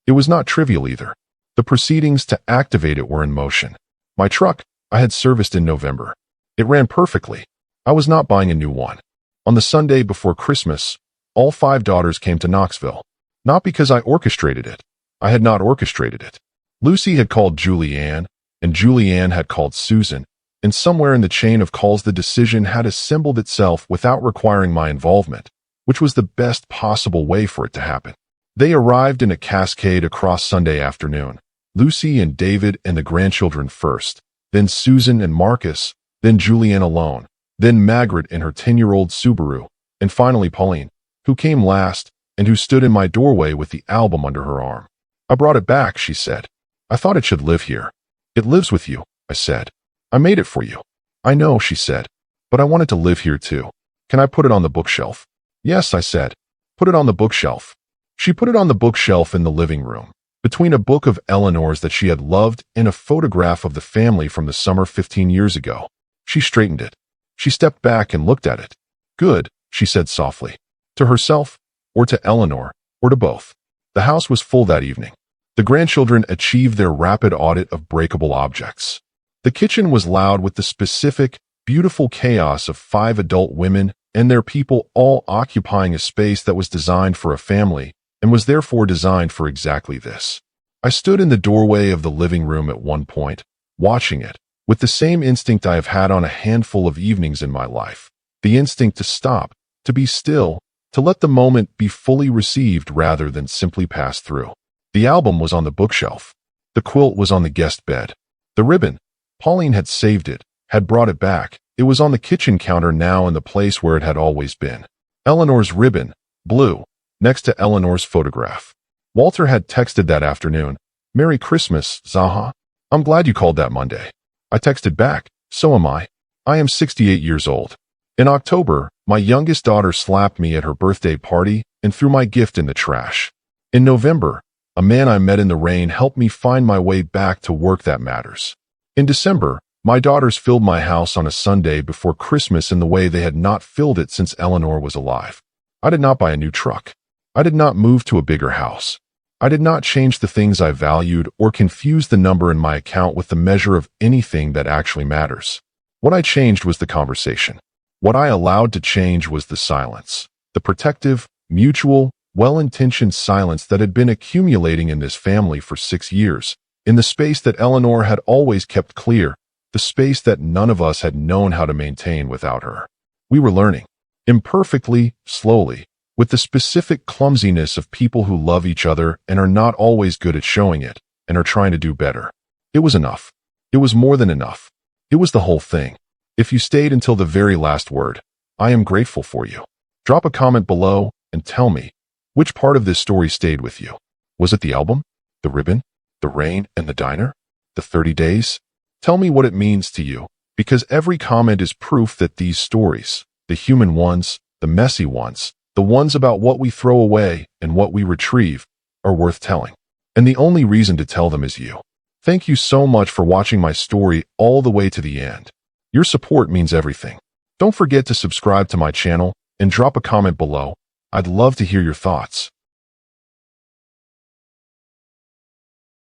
It was not trivial either. The proceedings to activate it were in motion. My truck, I had serviced in November. It ran perfectly. I was not buying a new one. On the Sunday before Christmas, all 5 daughters came to Knoxville. Not because I orchestrated it. I had not orchestrated it. Lucy had called Julianne, and Julianne had called Susan, and somewhere in the chain of calls the decision had assembled itself without requiring my involvement, which was the best possible way for it to happen. They arrived in a cascade across Sunday afternoon. Lucy and David and the grandchildren first, then Susan and Marcus, then Julianne alone, then Margaret in her 10-year-old Subaru, And finally Pauline, who came last and who stood in my doorway with the album under her arm. I brought it back, she said. I thought it should live here. It lives with you, I said. I made it for you. I know, she said. But I want it to live here too. Can I put it on the bookshelf? Yes, I said. Put it on the bookshelf. She put it on the bookshelf in the living room, between a book of Eleanor's that she had loved and a photograph of the family from the summer 15 years ago. She straightened it. She stepped back and looked at it. Good, she said softly. To herself, or to Eleanor, or to both. The house was full that evening. The grandchildren achieved their rapid audit of breakable objects. The kitchen was loud with the specific, beautiful chaos of 5 adult women and their people all occupying a space that was designed for a family and was therefore designed for exactly this. I stood in the doorway of the living room at one point, watching it, with the same instinct I have had on a handful of evenings in my life. The instinct to stop, to be still, to let the moment be fully received rather than simply pass through. The album was on the bookshelf. The quilt was on the guest bed. The ribbon, Pauline had saved it, had brought it back. It was on the kitchen counter now in the place where it had always been. Eleanor's ribbon, blue, next to Eleanor's photograph. Walter had texted that afternoon, "Merry Christmas, ZAHA. I'm glad you called that Monday." I texted back, "So am I. I am 68 years old." In October, my youngest daughter slapped me at her birthday party and threw my gift in the trash. In November, a man I met in the rain helped me find my way back to work that matters. In December, my daughters filled my house on a Sunday before Christmas in the way they had not filled it since Eleanor was alive. I did not buy a new truck. I did not move to a bigger house. I did not change the things I valued or confuse the number in my account with the measure of anything that actually matters. What I changed was the conversation. What I allowed to change was the silence. The protective, mutual, well-intentioned silence that had been accumulating in this family for 6 years, in the space that Eleanor had always kept clear, the space that none of us had known how to maintain without her. We were learning. Imperfectly, slowly, with the specific clumsiness of people who love each other and are not always good at showing it, and are trying to do better. It was enough. It was more than enough. It was the whole thing. If you stayed until the very last word, I am grateful for you. Drop a comment below and tell me, which part of this story stayed with you? Was it the album? The ribbon? The rain and the diner? The 30 days? Tell me what it means to you, because every comment is proof that these stories, the human ones, the messy ones, the ones about what we throw away and what we retrieve, are worth telling. And the only reason to tell them is you. Thank you so much for watching my story all the way to the end. Your support means everything. Don't forget to subscribe to my channel and drop a comment below. I'd love to hear your thoughts.